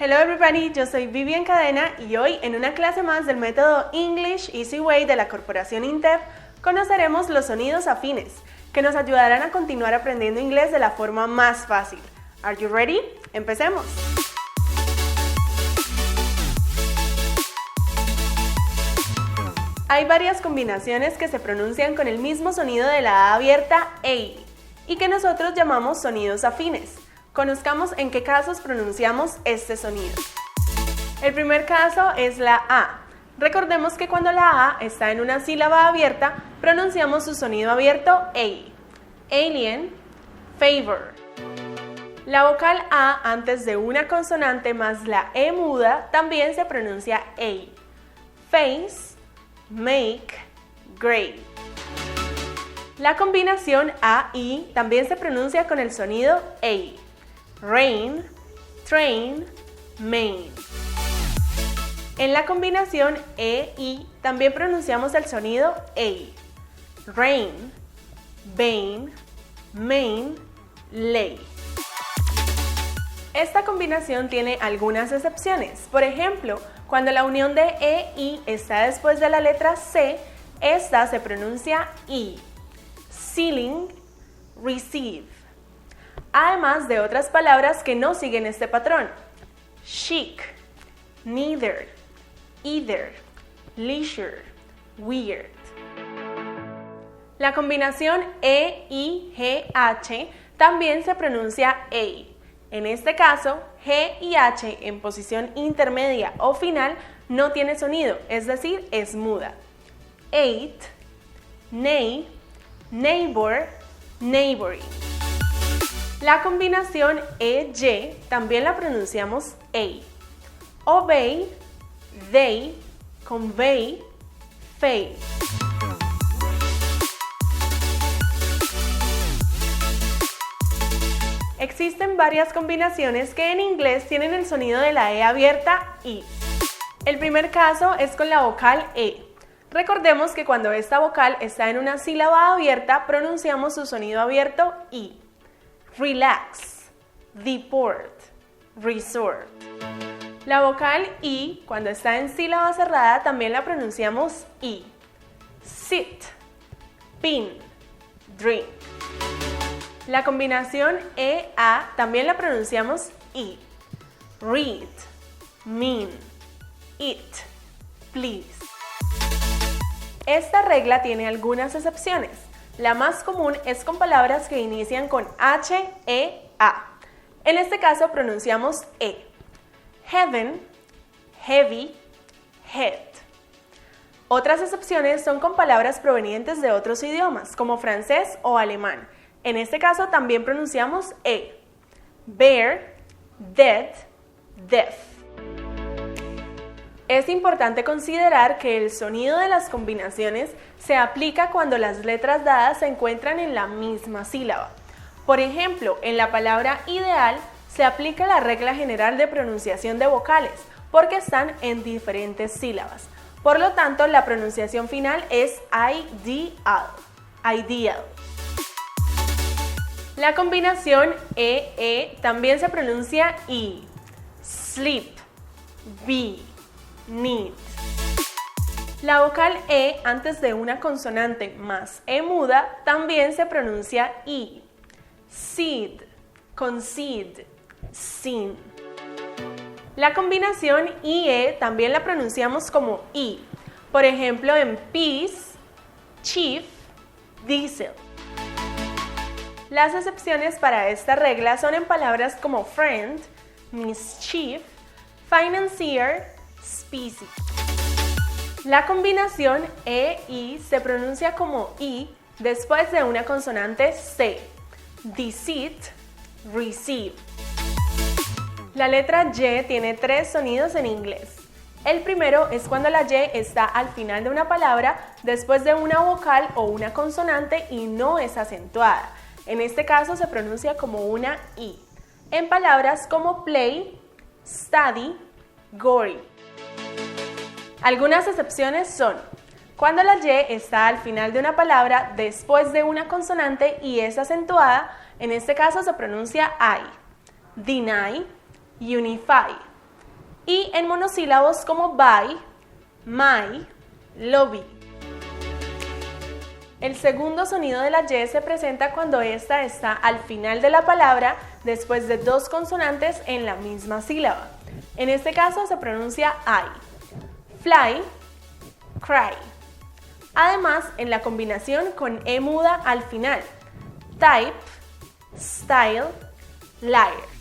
Hello everybody, yo soy Vivian Cadena y hoy en una clase más del método English Easy Way de la Corporación INTEF conoceremos los sonidos afines que nos ayudarán a continuar aprendiendo inglés de la forma más fácil. Are you ready? Empecemos. Hay varias combinaciones que se pronuncian con el mismo sonido de la A abierta A y que nosotros llamamos sonidos afines. Conozcamos en qué casos pronunciamos este sonido. El primer caso es la A. Recordemos que cuando la A está en una sílaba abierta, pronunciamos su sonido abierto A. Alien, favor. La vocal A antes de una consonante más la E muda también se pronuncia A. Face, make, great. La combinación A-I también se pronuncia con el sonido A. Rain, train, main. En la combinación E-I también pronunciamos el sonido A. Rain, bane, main, lay. Esta combinación tiene algunas excepciones. Por ejemplo, cuando la unión de E-I está después de la letra C, esta se pronuncia I. Ceiling, receive. Además de otras palabras que no siguen este patrón. Chic, neither, either, leisure, weird. La combinación E-I-G-H también se pronuncia A. En este caso, G y H en posición intermedia o final no tiene sonido, es decir, es muda. Eight, nay, neighbor, neighboring. La combinación E-Y también la pronunciamos A. Obey, they, convey, fail. Existen varias combinaciones que en inglés tienen el sonido de la E abierta I. El primer caso es con la vocal E. Recordemos que cuando esta vocal está en una sílaba abierta, pronunciamos su sonido abierto I. Relax, deport, resort. La vocal I, cuando está en sílaba cerrada, también la pronunciamos I. Sit, pin, drink. La combinación E-A también la pronunciamos I. Read, mean, eat, please. Esta regla tiene algunas excepciones. La más común es con palabras que inician con H-E-A. En este caso pronunciamos E. Heaven, heavy, head. Otras excepciones son con palabras provenientes de otros idiomas, como francés o alemán. En este caso también pronunciamos E. Bear, dead, deaf. Es importante considerar que el sonido de las combinaciones se aplica cuando las letras dadas se encuentran en la misma sílaba. Por ejemplo, en la palabra ideal se aplica la regla general de pronunciación de vocales porque están en diferentes sílabas. Por lo tanto, la pronunciación final es ideal. Ideal. La combinación E-E también se pronuncia I. Sleep, be, need. La vocal E antes de una consonante más E muda también se pronuncia I. Seed, concede, sin. La combinación IE también la pronunciamos como I. Por ejemplo, en peace, chief, diesel. Las excepciones para esta regla son en palabras como friend, mischief, financier, species. La combinación E-I se pronuncia como I después de una consonante C. Deceit, receive. La letra Y tiene tres sonidos en inglés. El primero es cuando la Y está al final de una palabra después de una vocal o una consonante y no es acentuada. En este caso se pronuncia como una I. En palabras como play, study, gory. Algunas excepciones son cuando la Y está al final de una palabra después de una consonante y es acentuada, en este caso se pronuncia I. Deny, unify. y en monosílabos como buy, my, lobby. El segundo sonido de la Y se presenta cuando esta está al final de la palabra después de dos consonantes en la misma sílaba. En este caso se pronuncia I. Fly, cry. Además, en la combinación con E muda al final. Type, style, liar.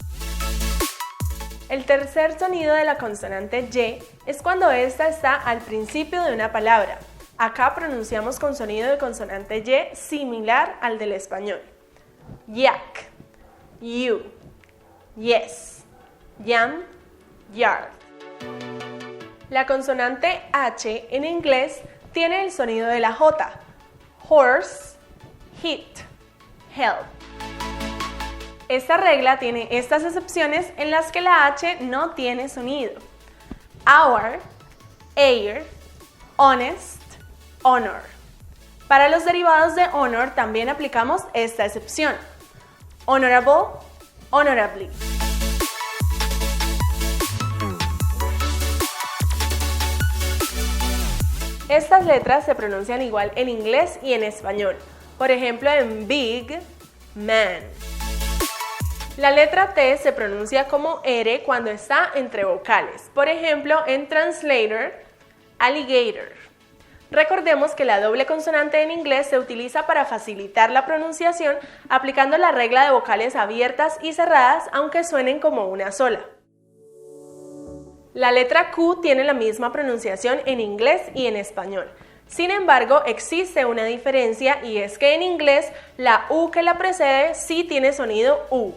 El tercer sonido de la consonante Y es cuando esta está al principio de una palabra. Acá pronunciamos con sonido de consonante Y similar al del español. Yak, you, yes, yam, yard. La consonante H en inglés tiene el sonido de la J. Horse, hit, help. Esta regla tiene estas excepciones en las que la H no tiene sonido. Hour, air, honest, honor. Para los derivados de honor también aplicamos esta excepción. Honorable, honorably. Estas letras se pronuncian igual en inglés y en español. Por ejemplo, en big, man. La letra T se pronuncia como R cuando está entre vocales. Por ejemplo, en translator, alligator. Recordemos que la doble consonante en inglés se utiliza para facilitar la pronunciación aplicando la regla de vocales abiertas y cerradas aunque suenen como una sola. La letra Q tiene la misma pronunciación en inglés y en español. Sin embargo, existe una diferencia y es que en inglés la U que la precede sí tiene sonido U.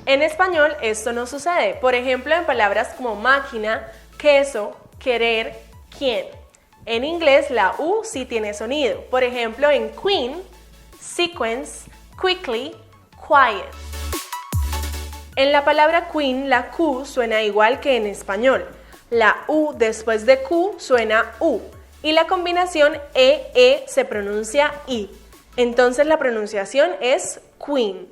En español esto no sucede, por ejemplo en palabras como máquina, queso, querer, quién. En inglés la U sí tiene sonido, por ejemplo en queen, sequence, quickly, quiet. En la palabra queen la Q suena igual que en español. La U después de Q suena U y la combinación E se pronuncia I. Entonces la pronunciación es queen.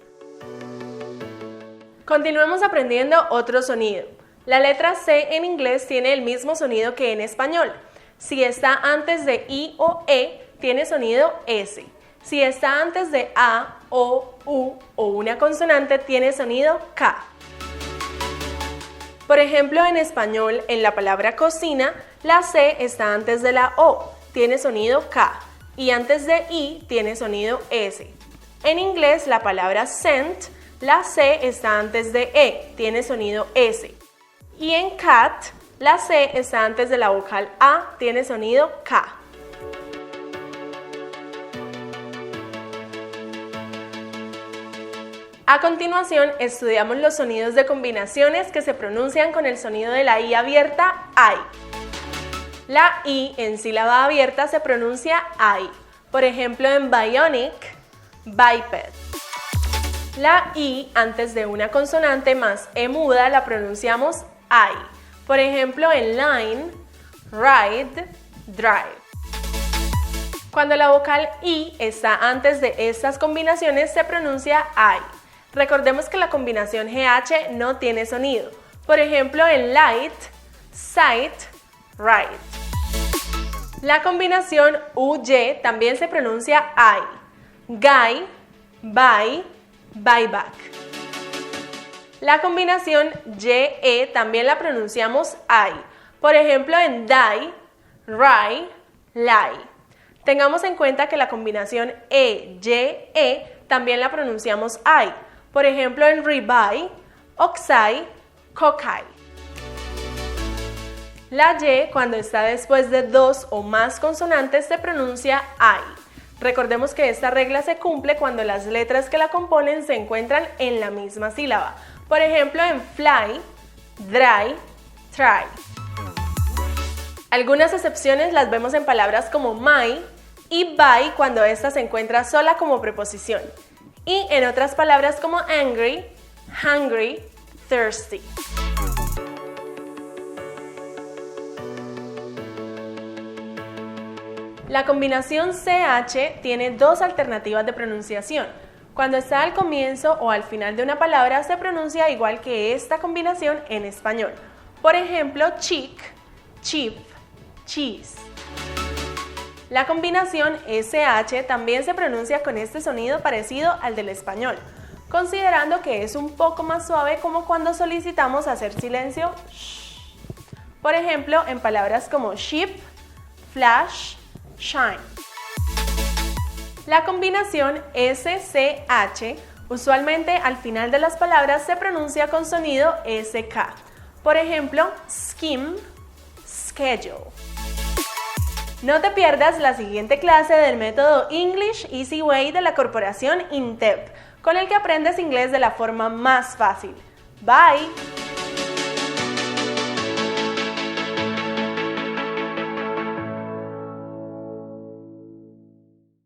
Continuemos aprendiendo otro sonido. La letra C en inglés tiene el mismo sonido que en español. Si está antes de I o E, tiene sonido S. Si está antes de A, O, U o una consonante, tiene sonido K. Por ejemplo, en español, en la palabra cocina, la C está antes de la O, tiene sonido K. Y antes de I, tiene sonido S. En inglés, la palabra scent, la C está antes de E, tiene sonido S. Y en cat, la C está antes de la vocal A, tiene sonido K. A continuación, estudiamos los sonidos de combinaciones que se pronuncian con el sonido de la I abierta, I. La I en sílaba abierta se pronuncia I. Por ejemplo, en bionic, biped. La I antes de una consonante más E muda la pronunciamos I. Por ejemplo, en line, ride, drive. Cuando la vocal I está antes de estas combinaciones se pronuncia I. Recordemos que la combinación GH no tiene sonido. Por ejemplo, en light, sight, right. La combinación UY también se pronuncia I. Guy, buy, buyback. La combinación YE también la pronunciamos I. Por ejemplo, en die, rye, lie. Tengamos en cuenta que la combinación YE también la pronunciamos I. Por ejemplo, en rebuy, oxeye, cockeye. La Y, cuando está después de dos o más consonantes, se pronuncia I. Recordemos que esta regla se cumple cuando las letras que la componen se encuentran en la misma sílaba. Por ejemplo, en fly, dry, try. Algunas excepciones las vemos en palabras como my y by cuando esta se encuentra sola como preposición. Y en otras palabras como angry, hungry, thirsty. La combinación CH tiene dos alternativas de pronunciación. Cuando está al comienzo o al final de una palabra se pronuncia igual que esta combinación en español. Por ejemplo, chick, chip, cheese. La combinación SH también se pronuncia con este sonido parecido al del español, considerando que es un poco más suave, como cuando solicitamos hacer silencio. Por ejemplo, en palabras como ship, flash, shine. La combinación SCH usualmente al final de las palabras se pronuncia con sonido SK. Por ejemplo, skim, schedule. No te pierdas la siguiente clase del método English Easy Way de la corporación INTEP, con el que aprendes inglés de la forma más fácil. Bye.